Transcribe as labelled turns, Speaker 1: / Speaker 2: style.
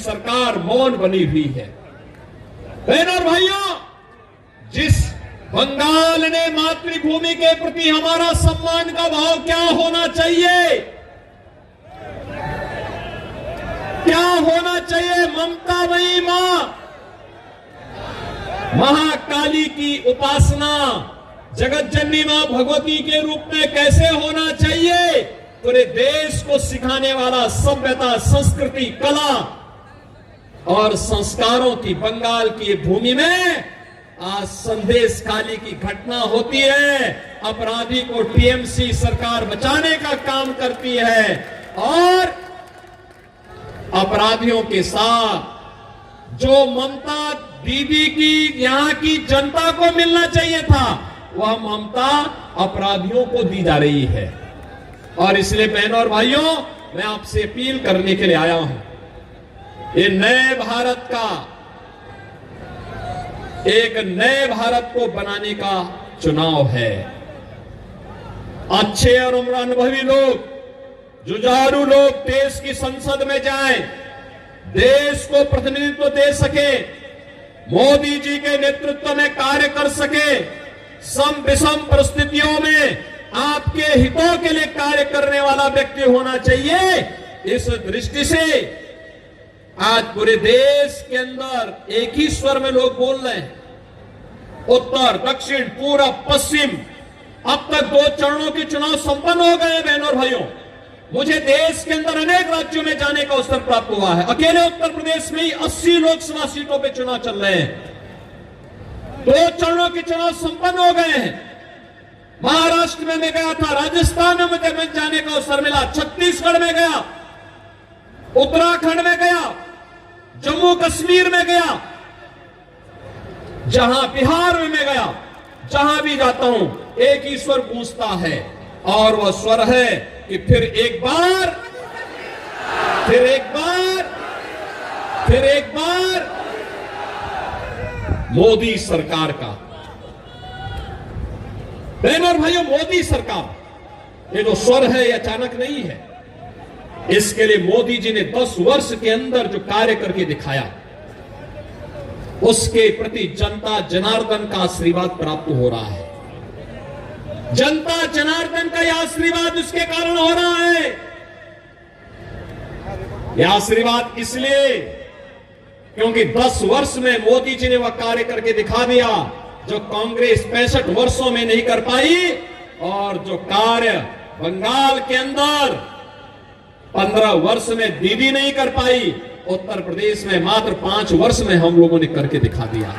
Speaker 1: सरकार मौन बनी हुई है। बहनों और भाइयों, जिस बंगाल ने मातृभूमि के प्रति हमारा सम्मान का भाव क्या होना चाहिए, क्या होना चाहिए? ममतामयी मां महाकाली की उपासना जगत जननी मां भगवती के रूप में कैसे होना चाहिए, पूरे देश को सिखाने वाला सभ्यता, संस्कृति, कला और संस्कारों की बंगाल की भूमि में आज संदेश काली की घटना होती है। अपराधी को टीएमसी सरकार बचाने का काम करती है और अपराधियों के साथ जो ममता दीदी की यहां की जनता को मिलना चाहिए था, वह ममता अपराधियों को दी जा रही है। और इसलिए बहनों और भाइयों, मैं आपसे अपील करने के लिए आया हूं, ये नए भारत का, एक नए भारत को बनाने का चुनाव है। अच्छे और अनुभवी लोग, जुझारू लोग देश की संसद में जाएं, देश को प्रतिनिधित्व दे सके, मोदी जी के नेतृत्व में कार्य कर सके, सम विषम परिस्थितियों में आपके हितों के लिए कार्य करने वाला व्यक्ति होना चाहिए। इस दृष्टि से आज पूरे देश के अंदर एक ही स्वर में लोग बोल रहे हैं, उत्तर, दक्षिण, पूरब, पश्चिम। अब तक 2 चरणों के चुनाव संपन्न हो गए हैं। बहनों और भाइयों, मुझे देश के अंदर अनेक राज्यों में जाने का अवसर प्राप्त हुआ है। अकेले उत्तर प्रदेश में ही 80 लोकसभा सीटों पे चुनाव चल रहे हैं। 2 चरणों के चुनाव संपन्न हो गए हैं। महाराष्ट्र में मैं गया था, राजस्थान में मुझे जाने का अवसर मिला, छत्तीसगढ़ में गया, उत्तराखंड में गया, जम्मू कश्मीर में गया, जहां बिहार में मैं गया, जहां भी जाता हूं एक ही स्वर गूंजता है, और वह स्वर है कि फिर एक बार, फिर एक बार, फिर एक बार मोदी सरकार का। बहनों और भाइयों, मोदी सरकार, ये जो स्वर है ये अचानक नहीं है। इसके लिए मोदी जी ने 10 वर्ष के अंदर जो कार्य करके दिखाया, उसके प्रति जनता जनार्दन का आशीर्वाद प्राप्त हो रहा है। जनता जनार्दन का यह आशीर्वाद उसके कारण हो रहा है। यह आशीर्वाद इसलिए क्योंकि 10 वर्ष में मोदी जी ने वह कार्य करके दिखा दिया जो कांग्रेस 65 वर्षों में नहीं कर पाई, और जो कार्य बंगाल के अंदर 15 वर्ष में दीदी नहीं कर पाई, उत्तर प्रदेश में मात्र 5 वर्ष में हम लोगों ने करके दिखा दिया।